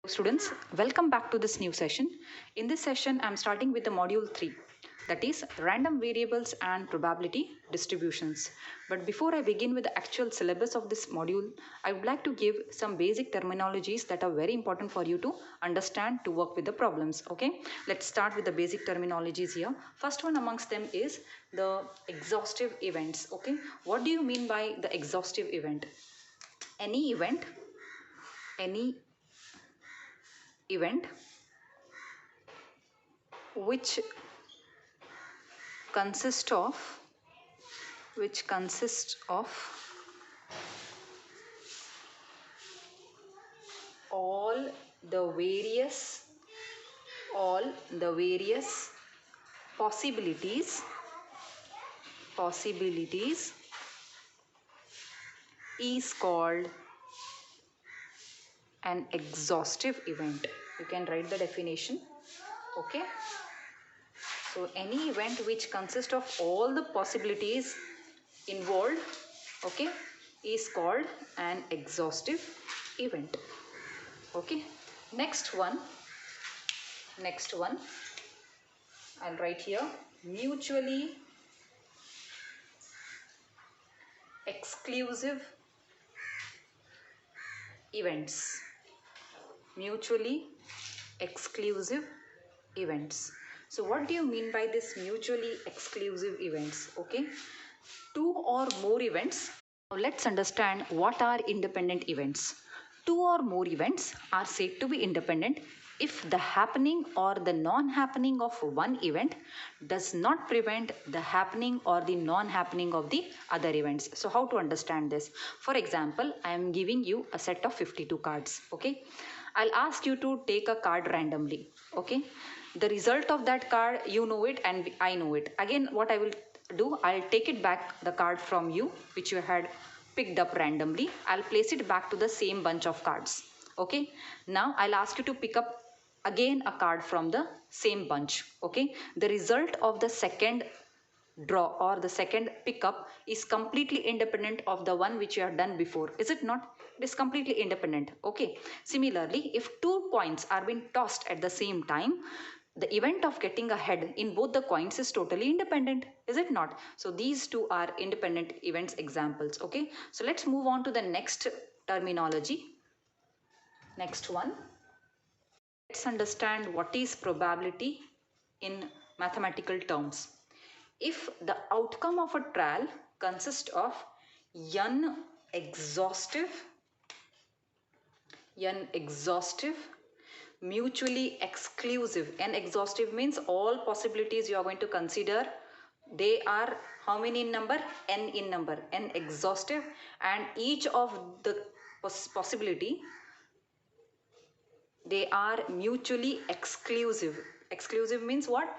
Students, welcome back to this new session. In this session, I'm starting with the module 3, that is random variables and probability distributions. But before I begin with the actual syllabus of this module, I would like to give some basic terminologies that are very important for you to understand to work with the problems. Okay, let's start with the basic terminologies here. First one amongst them is the exhaustive events. Okay, what do you mean by the exhaustive event? Any any event which consist of which consists of all the various all the various possibilities is called an exhaustive event. You can write the definition. Okay, so any event which consists of all the possibilities involved, okay, is called an exhaustive event. Okay, next one I'll write here mutually exclusive events. Mutually exclusive events. So what do you mean by this mutually exclusive events? Okay, two or more events. Now let's understand what are independent events. Two or more events are said to be independent if the happening or the non-happening of one event does not prevent the happening or the non-happening of the other events. So how to understand this? For example, I am giving you a set of 52 cards. Okay, I'll ask you to take a card randomly. Okay, the result of that card, you know it and I know it. Again, what I will do, I'll take it back the card from you which you had picked up randomly. I'll place it back to the same bunch of cards. Okay, now I'll ask you to pick up again a card from the same bunch. Okay, the result of the second draw or the second pickup is completely independent of the one which you have done before, is it not? It is completely independent. Okay, similarly, if two coins are being tossed at the same time, the event of getting a head in both the coins is totally independent, is it not? So these two are independent events examples. Okay, so let's move on to the next terminology. Next one, let's understand what is probability in mathematical terms. If the outcome of a trial consists of n exhaustive, mutually exclusive, n exhaustive means all possibilities you are going to consider, they are how many in number? N in number, n exhaustive, and each of the possibility, they are mutually exclusive. Exclusive means what?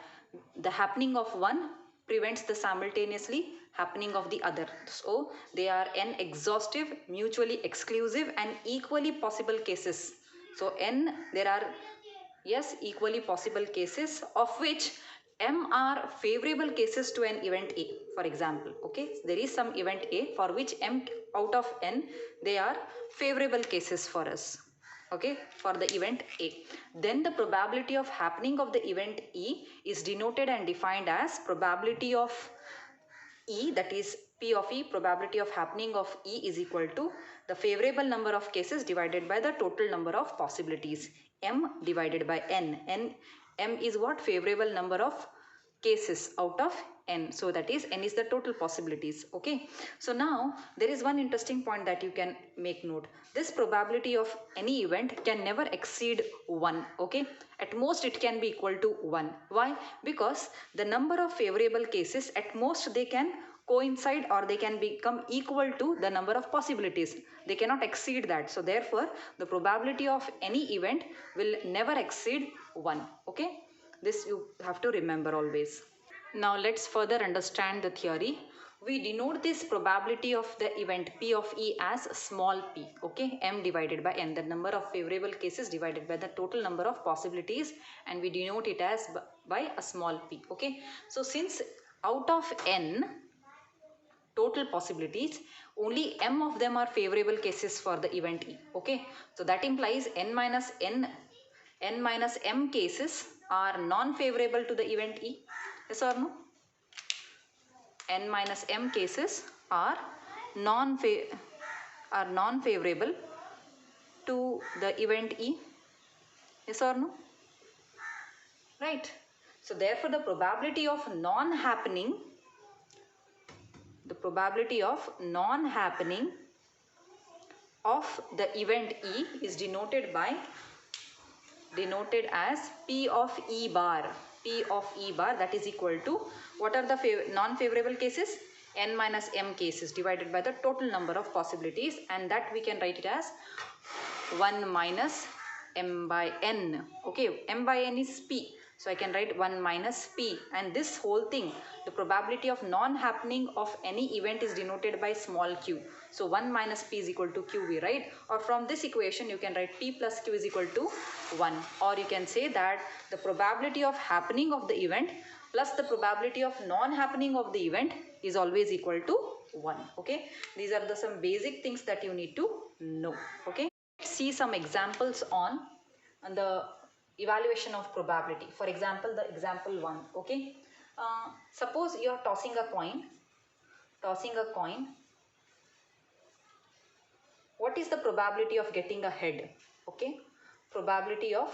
The happening of one prevents the simultaneously happening of the other. So they are n exhaustive, mutually exclusive, and equally possible cases. So n, there are, yes, equally possible cases, of which m are favorable cases to an event A. For example, okay, there is some event A for which m out of n, they are favorable cases for us. Okay, for the event A. Then the probability of happening of the event E is denoted and defined as probability of E, that is P of E, probability of happening of E is equal to the favorable number of cases divided by the total number of possibilities, M divided by N. M is what? Favorable number of cases out of n, so that is n is the total possibilities. Okay, so now there is one interesting point that you can make note. This probability of any event can never exceed 1. Okay, at most it can be equal to 1. Why? Because the number of favorable cases, at most they can coincide or they can become equal to the number of possibilities. They cannot exceed that. So therefore the probability of any event will never exceed 1. Okay, this you have to remember always. Now let's further understand the theory. We denote this probability of the event P of E as small p. Okay, m divided by n, the number of favorable cases divided by the total number of possibilities, and we denote it as by a small p. Okay, so since out of n, total possibilities, only m of them are favorable cases for the event E. Okay, so that implies n minus m cases are non-favorable to the event E. Yes or no? N minus m cases are non-favorable to the event E. Yes or no? Right. So therefore the probability of non-happening of the event E is denoted as P of E bar. P of E bar, that is equal to, what are the non-favorable cases? N minus m cases divided by the total number of possibilities, and that we can write it as 1 minus m by n. Okay, m by n is P. So I can write 1 minus P, and this whole thing, the probability of non-happening of any event is denoted by small q. So 1 minus P is equal to Q, we write, or from this equation you can write P plus Q is equal to 1, or you can say that the probability of happening of the event plus the probability of non-happening of the event is always equal to 1. Okay, these are some basic things that you need to know. Okay, let's see some examples on the evaluation of probability. For example, the example 1. Okay, suppose you are tossing a coin. What is the probability of getting a head? Okay, probability of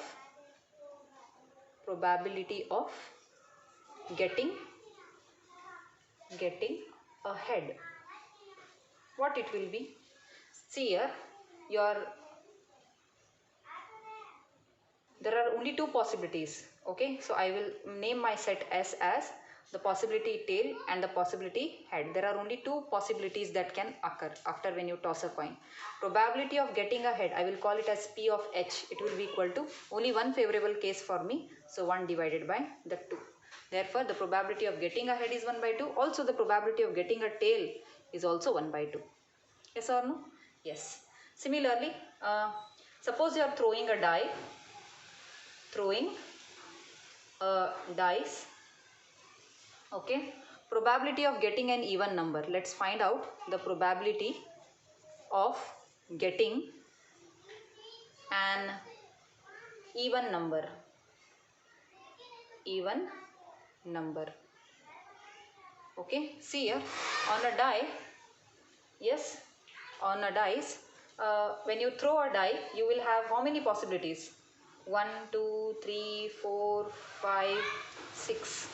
getting a head. What it will be? See here, there are only two possibilities. Okay, so I will name my set S as the possibility tail and the possibility head. There are only two possibilities that can occur after when you toss a coin. Probability of getting a head, I will call it as P of H. It will be equal to only one favorable case for me, so 1 divided by the 2. Therefore the probability of getting a head is 1 by 2. Also the probability of getting a tail is also 1 by 2. Yes or no? Yes. Similarly, suppose you are throwing a dice. Okay, probability of getting an even number. Let's find out the probability of getting an even number. Okay, see here on a die. Yes, on a dice, when you throw a die, you will have how many possibilities? 1, 2, 3, 4, 5, 6.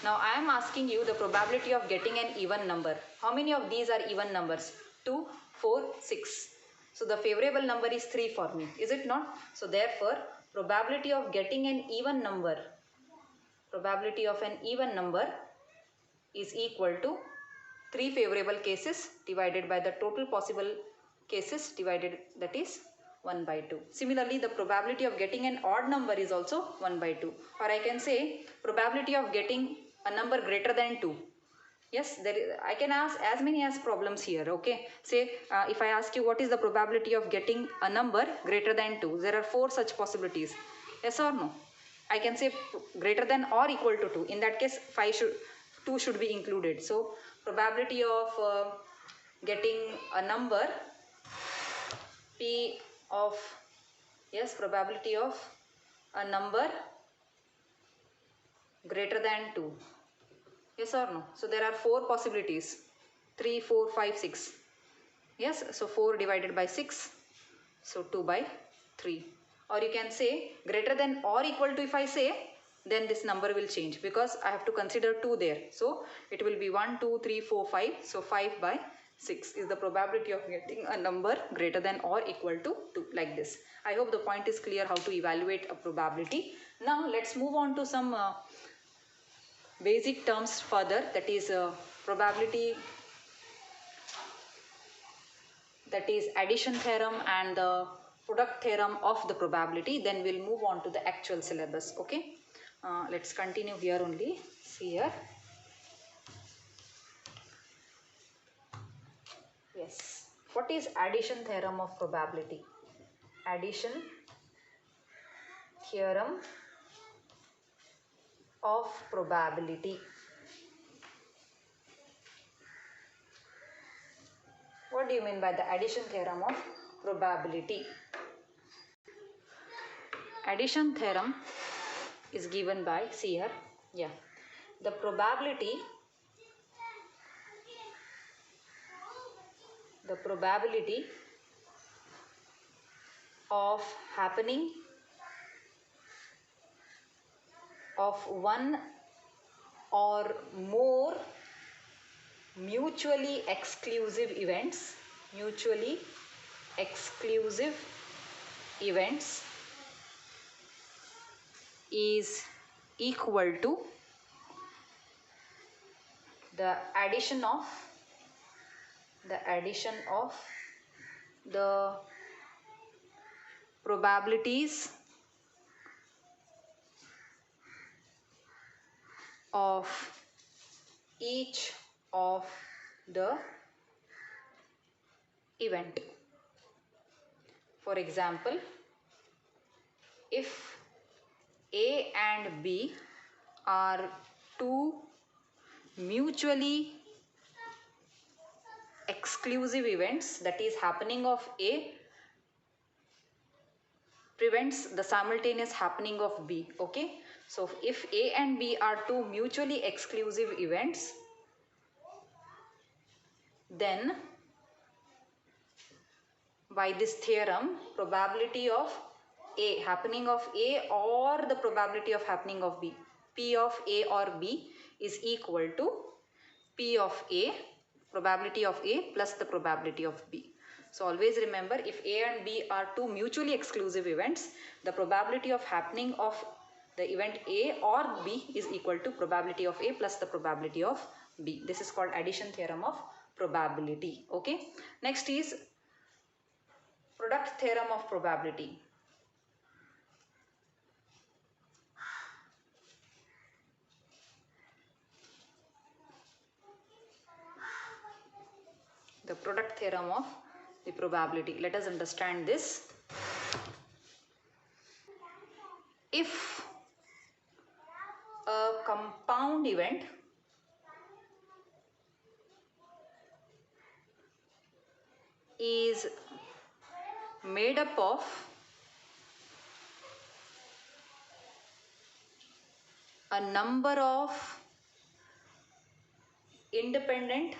Now I am asking you the probability of getting an even number. How many of these are even numbers? 2, 4, 6. So the favorable number is 3 for me, is it not? So therefore, probability of getting an even number, is equal to 3 favorable cases divided by the total possible cases divided, that is 1 by 2. Similarly, the probability of getting an odd number is also 1 by 2. Or I can say probability of getting a number greater than 2. Yes, I can ask as many as problems here. Okay, say if I ask you what is the probability of getting a number greater than 2, there are 4 such possibilities. Yes or no? I can say greater than or equal to 2. In that case, 2 should be included. So probability of getting a number P of, yes, probability of a number greater than 2. Yes or no? So there are 4 possibilities. 3, 4, 5, 6. Yes, so 4 divided by 6. So 2 by 3. Or you can say greater than or equal to, if I say, then this number will change because I have to consider 2 there. So it will be 1, 2, 3, 4, 5. So 5 by 6 is the probability of getting a number greater than or equal to 2, like this. I hope the point is clear how to evaluate a probability. Now let's move on to some basic terms further, that is probability, that is addition theorem and the product theorem of the probability. Then we'll move on to the actual syllabus. Okay, let's continue here only. See here. Yes, what is addition theorem of probability? Addition theorem of probability. What do you mean by the addition theorem of probability? Addition theorem is given by, see here, yeah, the probability of happening of one or more mutually exclusive events is equal to the addition of the probabilities of each of the event. For example, if A and B are two mutually exclusive events, that is, happening of A prevents the simultaneous happening of B. Okay, so if A and B are two mutually exclusive events, then by this theorem, probability of A, happening of A, or the probability of happening of B, P of A or B is equal to P of A, probability of A plus the probability of B. So always remember, if A and B are two mutually exclusive events, the probability of happening of the event A or B is equal to probability of A plus the probability of B. This is called addition theorem of probability. Okay. Next is product theorem of probability. The product theorem of the probability. Let us understand this. If a compound event is made up of a number of independent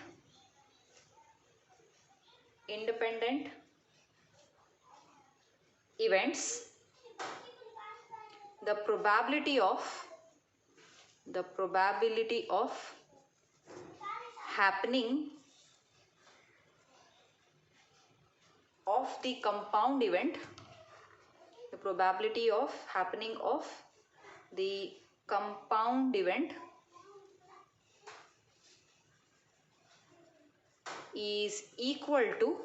events, the probability of happening of the compound event, the probability of happening of the compound event is equal to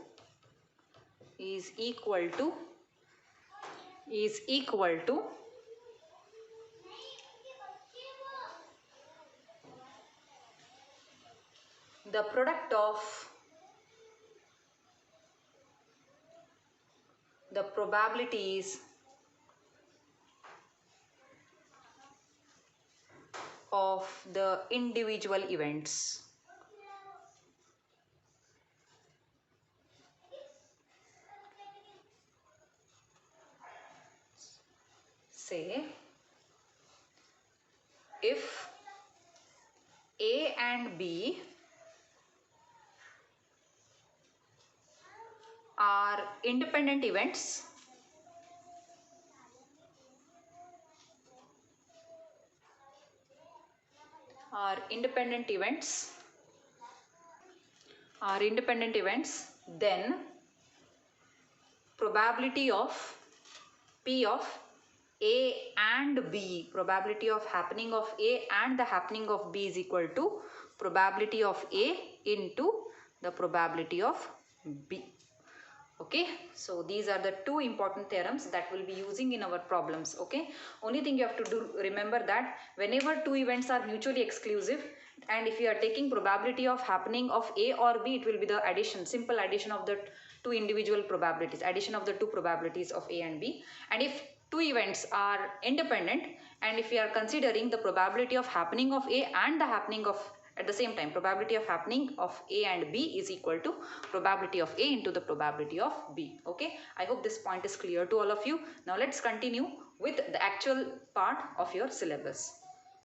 the product of the probabilities of the individual events. Say, if A and B are independent events, then probability of P of A and B, probability of happening of A and the happening of B is equal to probability of A into the probability of B. Okay, so these are the two important theorems that we'll be using in our problems. Okay, only thing you have to do, remember that whenever two events are mutually exclusive, and if you are taking probability of happening of A or B, it will be the addition, simple addition of the two individual probabilities, addition of the two probabilities of A and B. And if two events are independent, and if we are considering the probability of happening of A and the happening of At the same time, probability of happening of A and B is equal to probability of A into the probability of B. Okay, I hope this point is clear to all of you. Now let's continue with the actual part of your syllabus.